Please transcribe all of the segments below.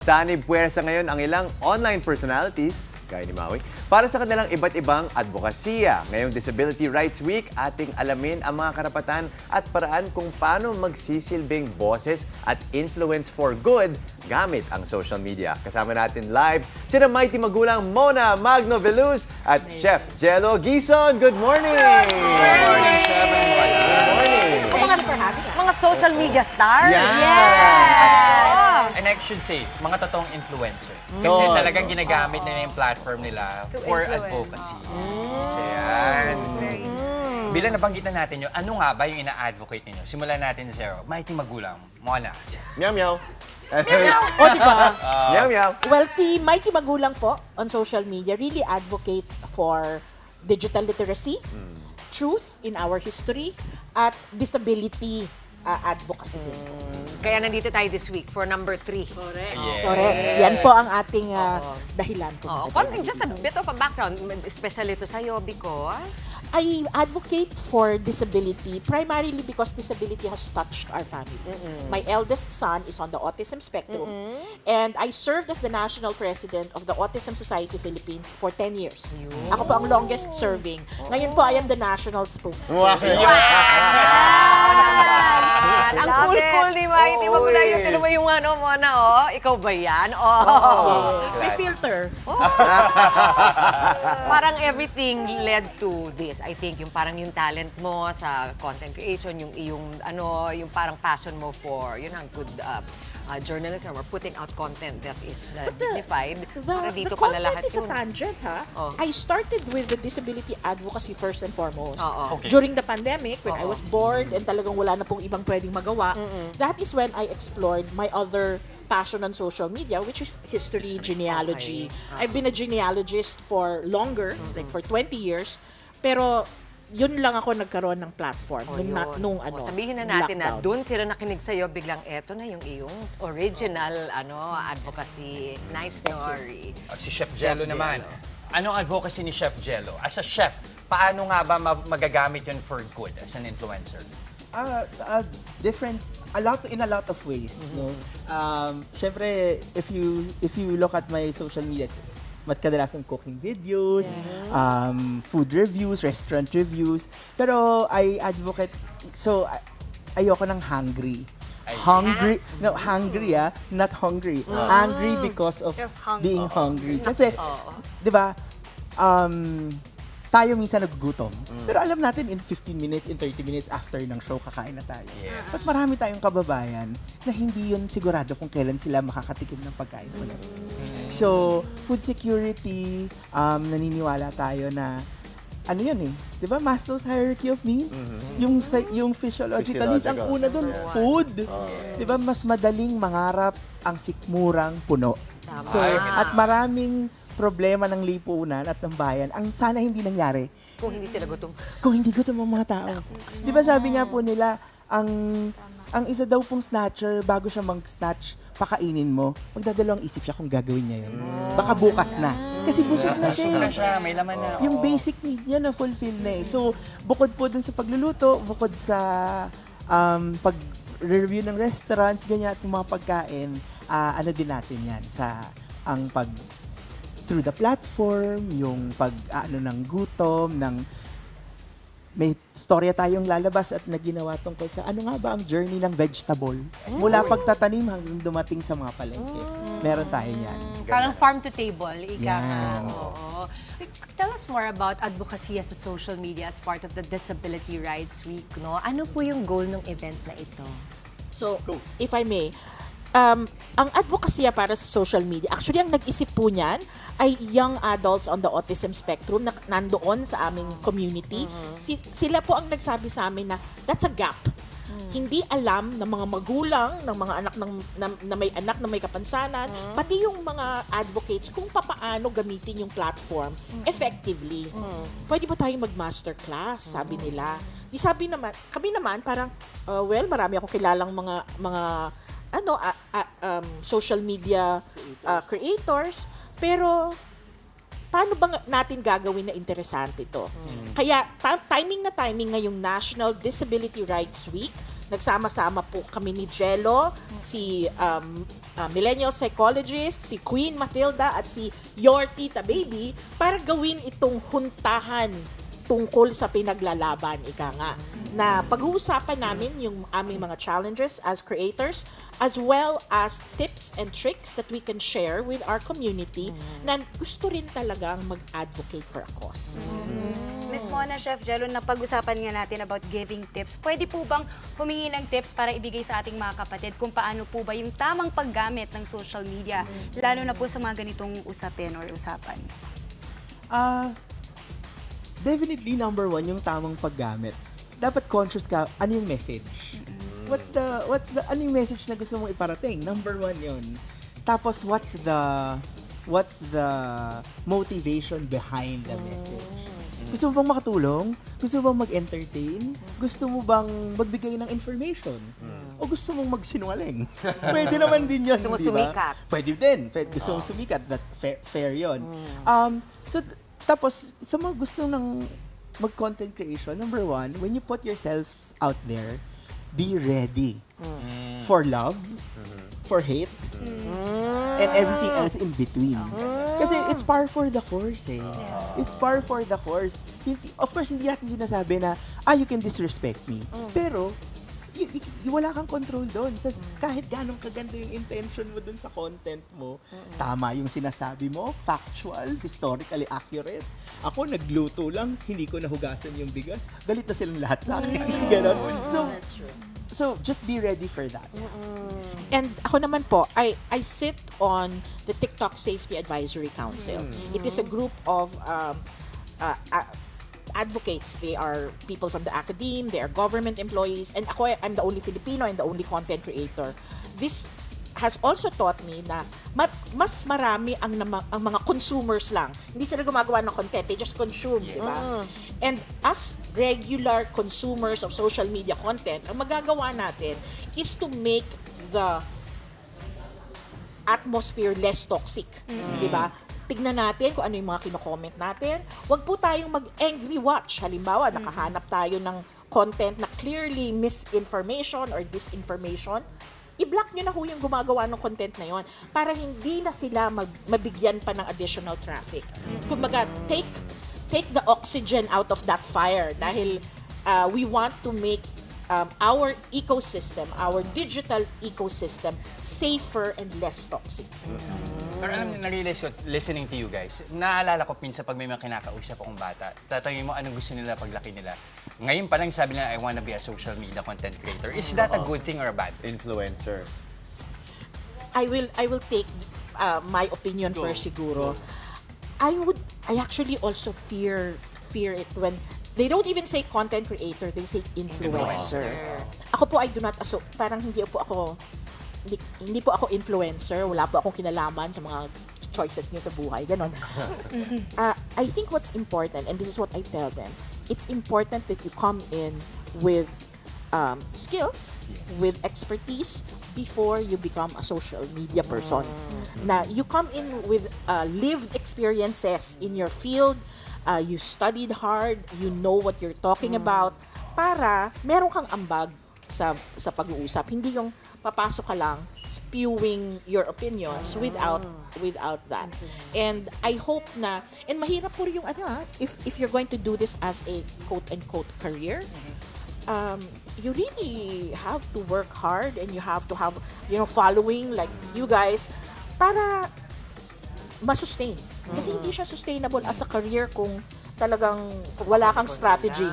Sanib puwersa ngayon ang ilang online personalities, gaya ni Maui, para sa kanilang iba't ibang advokasya. Ngayong Disability Rights Week, ating alamin ang mga karapatan at paraan kung paano magsisilbing boses at influence for good gamit ang social media. Kasama natin live sina mighty magulang Mona Magno-Veluz at Chef Jello Gison. Good morning! Good morning, Chef. Good morning! Mga social media stars? Yes! And I should say, mga totoong influencer. Kasi talagang ginagamit nila yung platform nila for advocacy. Kasi yan. Bilang nabanggit na natin yun, ano nga ba yung ina-advocate ninyo? Simulan natin sa zero. Mighty magulang, Mona. Meow meow! O, diba? Meow meow! Well, si Mighty Magulang po on social media really advocates for digital literacy, truth in our history, at disability advocacy din po. Kaya nandito tayo this week for number 3. Correct. Yes. Correct. Yan po ang ating dahilan po. Just a bit of a background, especially to sa'yo because... I advocate for disability primarily because disability has touched our family. My eldest son is on the autism spectrum, and I served as the national president of the Autism Society Philippines for 10 years. Ako po ang longest serving. Ngayon po, I am the national spokesperson. Ang cool-cool ni Mighty Magulang yun. Tinan mo yung Mona, ikaw ba yan? May filter. Parang everything led to this. I think yung parang yung talent mo sa content creation, yung parang passion mo for, yun ang good journalism or putting out content that is dignified. Para dito pala lahat is a yun. tangent, ha? I started with the disability advocacy first and foremost. Okay. During the pandemic, when I was bored and talagang wala na pong ibang pwedeng magawa, that is when I explored my other passion on social media, which is history, genealogy. I've been a genealogist for longer, like for 20 years. Pero yun lang ako nagkaroon ng platform nung sabihin na natin lockdown. na doon sila nakinig sa'yo, biglang eto na yung iyong original advocacy. Nice story. At si Chef Jello naman. Anong advocacy ni Chef Jello? As a chef, paano nga ba magagamit yun for good as an influencer? In a lot of ways, no. Syempre, if you look at my social media, kadalasan cooking videos, food reviews, restaurant reviews. Pero I advocate, so ayoko ng hungry. Hungry, not hungry. Angry because of being hungry. Kasi, di ba, tayo minsan nagugutom. Pero alam natin, in 15 minutes, in 30 minutes after ng show, kakain na tayo. But marami tayong kababayan na hindi yun sigurado kung kailan sila makakatikim ng pagkain ulit. So, food security, naniniwala tayo na, ano yun eh, di ba, Maslow's hierarchy of needs? Yung physiological needs, ang una dun, food. Di ba, mas madaling mangarap ang sikmurang puno. So, at maraming problema ng lipunan at ng bayan, ang sana hindi nangyari. Kung hindi sila gutom. Kung hindi gutom ang mga tao. Di ba sabi nga po nila, ang isa daw pong snatcher, bago siya mag-snatch, pakainin mo, magdadalawang isip siya kung gagawin niya yun. Baka bukas na. Kasi busog na siya. Busog na siya, may laman na. Yung basic need niya na fulfill na eh. So, bukod po dun sa pagluluto, bukod sa pag-review ng restaurants, ganyan at mga pagkain, ano din natin yan sa through the platform, yung ng gutom, may storya tayong lalabas at naginawa tungkol sa ano nga ba ang journey ng vegetable. Mula pagtatanim hanggang dumating sa mga palengke. Meron tayo yan. Parang farm to table, ika Yan. Oo. Tell us more about advocacy sa social media as part of the Disability Rights Week, no? Ano po yung goal ng event na ito? So, if I may, ang advokasya para sa social media, actually ang nag-isip po niyan ay young adults on the autism spectrum na nandoon sa aming community. Sila po ang nagsabi sa amin na that's a gap. Hindi alam ng mga magulang, ng mga anak na may kapansanan, pati yung mga advocates kung papaano gamitin yung platform effectively. Pwede ba tayong mag-masterclass, sabi nila. Kami naman parang, marami akong kilalang mga social media creators, pero paano ba natin gagawin na interesante ito? Kaya timing ngayong National Disability Rights Week nagsama-sama po kami ni Jello, si millennial psychologist, si Queen Matilda at si Your Tita Baby para gawin itong huntahan tungkol sa pinaglalaban, ika nga. Na pag-uusapan namin yung aming mga challenges as creators as well as tips and tricks that we can share with our community na gusto rin talagang mag-advocate for a cause. Miss Mona, Chef Jello, napag-usapan nga natin about giving tips. Pwede po bang humingi ng tips para ibigay sa ating mga kapatid kung paano po ba yung tamang paggamit ng social media, lalo na po sa mga ganitong usapin or usapan? Definitely number one, yung tamang paggamit. Dapat conscious ka, ano yung message? Ano yung message na gusto mong iparating? Number one yun. Tapos, what's the motivation behind the message? Gusto mo bang makatulong? Gusto mo bang mag-entertain? Gusto mo bang magbigay ng information? O gusto mong magsinungaling? Pwede naman din yun, Gusto mo di ba? sumikat. Pwede din. Gusto mong sumikat. That's fair yun. Tapos, sa mga gusto ng mag-content creation, number one, when you put yourself out there, be ready for love, for hate, and everything else in between. Kasi it's par for the course eh. It's par for the course. Of course, hindi natin sinasabi na, you can disrespect me. Pero, wala kang control doon. Kahit ganong kaganda yung intention mo doon sa content mo, tama yung sinasabi mo, factual, historically accurate. Ako, nagluto lang, hindi ko nahugasan yung bigas, galit na silang lahat sa akin. Ganon. So, just be ready for that. And ako naman po, I sit on the TikTok Safety Advisory Council. It is a group of advocates. They are people from the academe, they are government employees, and ako, I'm the only Filipino and the only content creator. This has also taught me na mas marami ang mga consumers lang. Hindi sila gumagawa ng content, they just consume, di ba? And as regular consumers of social media content, ang magagawa natin is to make the atmosphere less toxic, di ba? Tignan natin kung ano yung mga kino-comment natin. Huwag po tayong mag-angry watch. Halimbawa, nakahanap tayo ng content na clearly misinformation or disinformation, i-block nyo na ho yung gumagawa ng content na yon para hindi na sila mabigyan pa ng additional traffic. Kumbaga, take the oxygen out of that fire dahil we want to make our ecosystem, our digital ecosystem, safer and less toxic. Pero alam niyo, na-realize ko, listening to you guys, naalala ko pinsa pag may mga kinakausap akong bata, tatanungin mo anong gusto nila paglaki nila. Ngayon pa lang sabi nila, I wanna be a social media content creator. Is that a good thing or a bad thing? Influencer. I will take my opinion first siguro. I actually also fear it when they don't even say content creator, they say influencer. Ako po, I do not parang hindi po ako influencer, wala po akong kinalaman sa mga choices niyo sa buhay, ganon. I think what's important, and this is what I tell them, it's important that you come in with skills, with expertise before you become a social media person. Na you come in with lived experiences in your field, you studied hard, you know what you're talking about, para meron kang ambag sa pag-uusap. Hindi yung papasok ka lang spewing your opinions without that. And I hope na, and mahirap po yung if you're going to do this as a quote-unquote career, you really have to work hard and you have to have, following like you guys para ma-sustain. Kasi hindi siya sustainable as a career kung talagang wala kang strategy.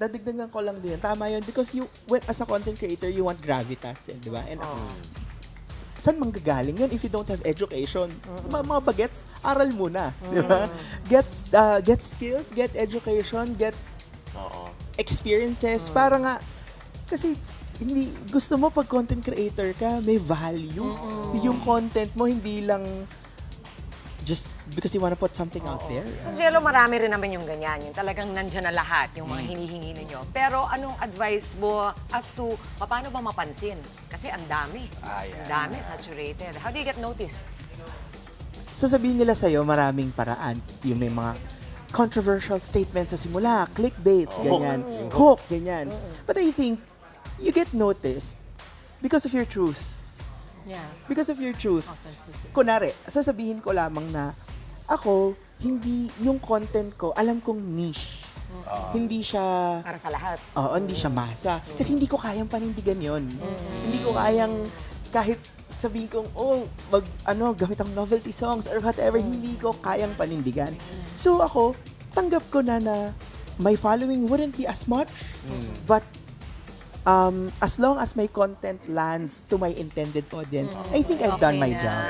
Dadagdagan ko lang din. Tama yun. Because as a content creator, you want gravitas. Di ba? And saan manggagaling yun if you don't have education? Mga bagets, aral muna. Di ba? Get skills, get education, get experiences. Para nga, kasi hindi gusto mo pag content creator ka, may value. Yung content mo, hindi lang just because you wanna put something out there. Sa Jello, marami rin naman yung ganyan. Yung talagang nandyan na lahat, yung mga hinihingi ninyo. Pero anong advice mo as to paano ba mapansin? Kasi ang dami. Ang dami, saturated. How do you get noticed? Sasabihin nila sa'yo, maraming paraan. Yung may mga controversial statements sa simula, clickbaits, ganyan, hook, ganyan. But I think, you get noticed because of your truth. Yeah. Because of your truth. Kunwari, sasabihin ko lamang na ako, hindi yung content ko, alam kong niche. Hindi siya, Para sa lahat. hindi siya masa. Kasi hindi ko kayang panindigan yon. Hindi ko kayang, kahit sabihin kong, gamit ang novelty songs or whatever, hindi ko kayang panindigan. So ako, tanggap ko na my following wouldn't be as much, but as long as my content lands to my intended audience, I think I've done my job.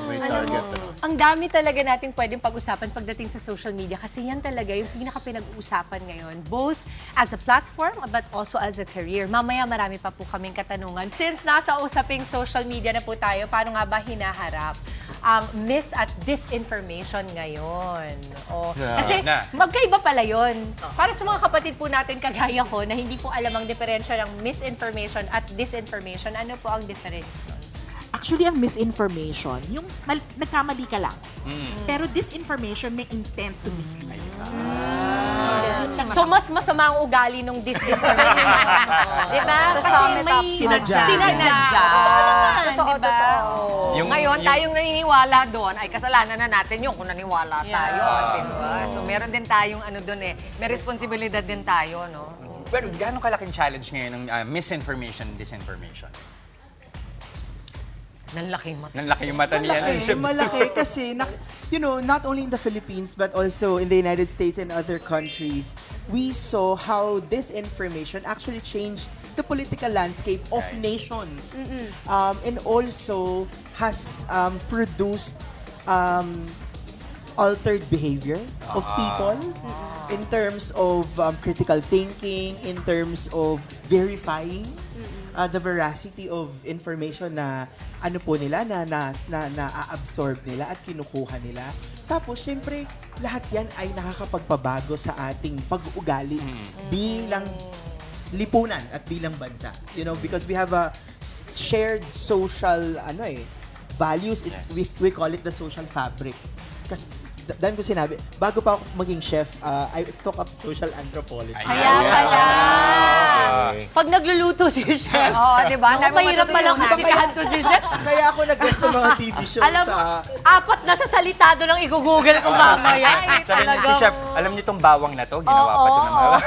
May target. Ang dami talaga nating pwedeng pag-usapan pagdating sa social media kasi yan talaga yung pinaka-pinag-uusapan ngayon, both as a platform but also as a career. Mamaya marami pa po kaming katanungan. Since nasa usaping social media na po tayo, paano nga ba hinaharap ang mis at disinformation ngayon? Kasi magkaiba pala yun. Para sa mga kapatid po natin kagaya ko na hindi po alam ang diferensya ng misinformation at disinformation, ano po ang difference nun? Actually, ang misinformation, yung nagkamali ka lang. Pero disinformation may intent to mislead. So, mas masama ang ugali nung disinformation. Diba? Kasi may Sinadya. Sinadya. Totoo, Diba? totoo. Ngayon, tayong naniniwala doon, ay kasalanan na natin yung kung naniwala tayo. Diba? So, meron din tayong doon may responsibilidad din tayo, no? Pero gaano kalaking challenge ngayon ng misinformation, disinformation? Nanlaking mata. Nanlaki yung mata niya. Malaki kasi, not only in the Philippines, but also in the United States and other countries, we saw how disinformation actually changed the political landscape of nations. And also has produced altered behavior of people in terms of critical thinking, in terms of verifying the veracity of information na na-absorb nila at kinukuha nila. Tapos, syempre, lahat yan ay nakakapagpabago sa ating pag-uugali bilang lipunan at bilang bansa. Because we have a shared social values. We call it the social fabric. Kasi dahil ko sinabi, bago pa ako maging chef, I took up social anthropology. Kaya pala. Pag nagluluto si chef. Diba? Mahirap palang sikahan to si chef. Kaya ako nag-guest sa mga TV shows Alam mo, 4 na sa salitado lang i-google ko mamaya. Ay, Sabi talaga. si Chef, alam niyo tong bawang na to, ginawa pa to ng mga...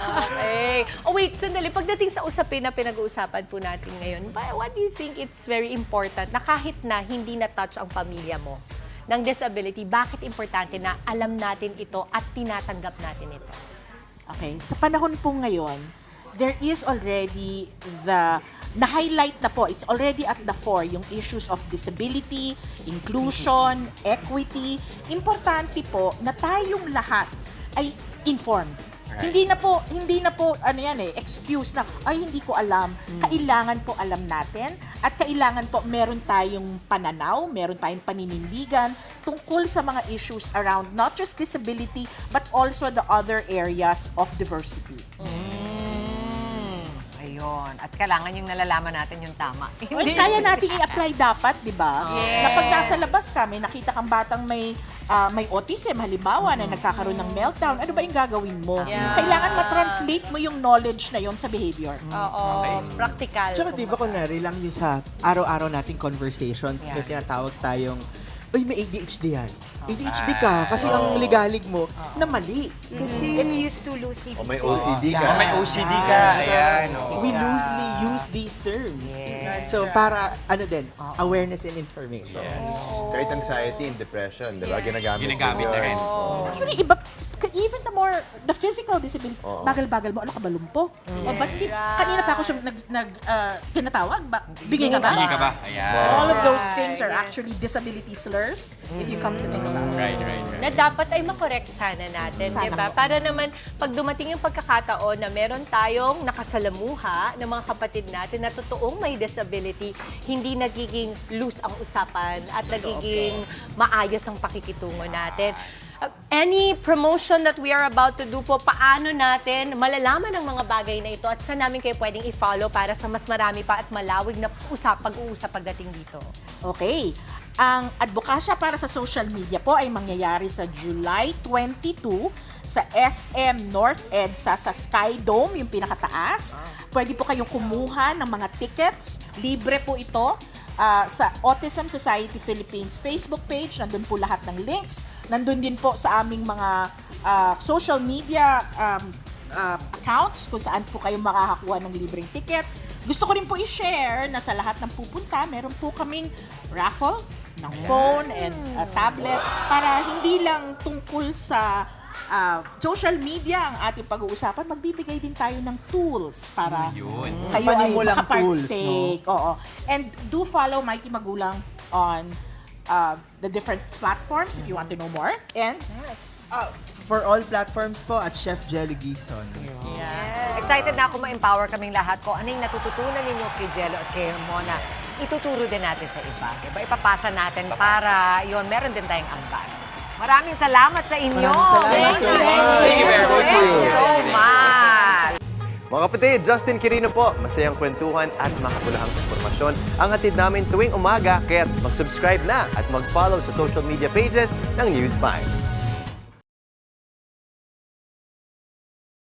Okay. Wait, sandali. Pagdating sa usapin na pinag-uusapan po natin ngayon, what do you think it's very important na kahit na hindi na-touch ang pamilya mo ng disability, bakit importante na alam natin ito at tinatanggap natin ito? Okay, sa panahon po ngayon, there is already na-highlight na po, it's already at the fore, yung issues of disability, inclusion, equity. Importante po na tayong lahat ay informed. Right. Hindi na po excuse na hindi ko alam. Kailangan po alam natin at kailangan po meron tayong pananaw, meron tayong paninindigan tungkol sa mga issues around not just disability but also the other areas of diversity. Ayun. At kailangan yung nalalaman natin yung tama. Kaya natin i-apply dapat, di ba? Yes. Na pag nasa labas kami, nakita kang batang may autism, halimbawa, na nagkakaroon ng meltdown, ano ba yung gagawin mo? Yeah. Kailangan ma-translate mo yung knowledge na yon sa behavior. Oo. Practical. Tsaka di ba kunwari lang yung sa araw-araw nating conversations, may tinatawag tayong, may ADHD yan. ADHD ka kasi ang ligalig mo na mali. Kasi It's used to loosely be May stated. OCD ka. May OCD ka. Ayan. we loosely use these terms. So para awareness and information. Kahit anxiety and depression, di ba? Ginagamit na rin. Actually, even the physical disability, bagal-bagal mo, ano ka ba, lumpo? O ba't kanina pa ako tinatawag, bingi ka ba? Hindi ka ba? Ayan. All of those things are actually disability slurs, if you come to think about it. Right. Na dapat ay makorekt sana natin, Sana di ba? po. Para naman, pag dumating yung pagkakataon na meron tayong nakasalamuha ng mga kapatid natin na totoong may disability, hindi nagiging loose ang usapan at nagiging maayos ang pakikitungo natin. Any promotion that we are about to do po, paano natin malalaman ang mga bagay na ito at saan namin kayo pwedeng i-follow para sa mas marami pa at malawig na pag-uusap pagdating dito? Okay. Ang advokasya para sa social media po ay mangyayari sa July 22 sa SM North EDSA sa Sky Dome, yung pinakataas. Pwede po kayong kumuha ng mga tickets. Libre po ito. Sa Autism Society Philippines Facebook page, nandun po lahat ng links. Nandun din po sa aming mga social media accounts kung saan po kayo makakakuha ng libreng ticket. Gusto ko rin po i-share na sa lahat ng pupunta, meron po kaming raffle ng phone and tablet para hindi lang tungkol sa social media ang ating pag-uusapan, magbibigay din tayo ng tools para kayo ay Panimulang makapartake. Oo. And do follow Mighty Magulang on the different platforms if you want to know more. And For all platforms po at Chef Jelly Gison. Excited na ako ma-empower kaming lahat ko. Ano yung natututunan ninyo kay Jello at kay Mona? Ituturo din natin sa iba. Diba? Ipapasa natin para yon meron din tayong ambag. Maraming salamat sa inyo. Maraming salamat. Thank you so much. Mga kapatid, Justin Quirino po. Masayang kwentuhan at makapulahang informasyon ang hatid namin tuwing umaga. Kaya mag-subscribe na at mag-follow sa social media pages ng News 5.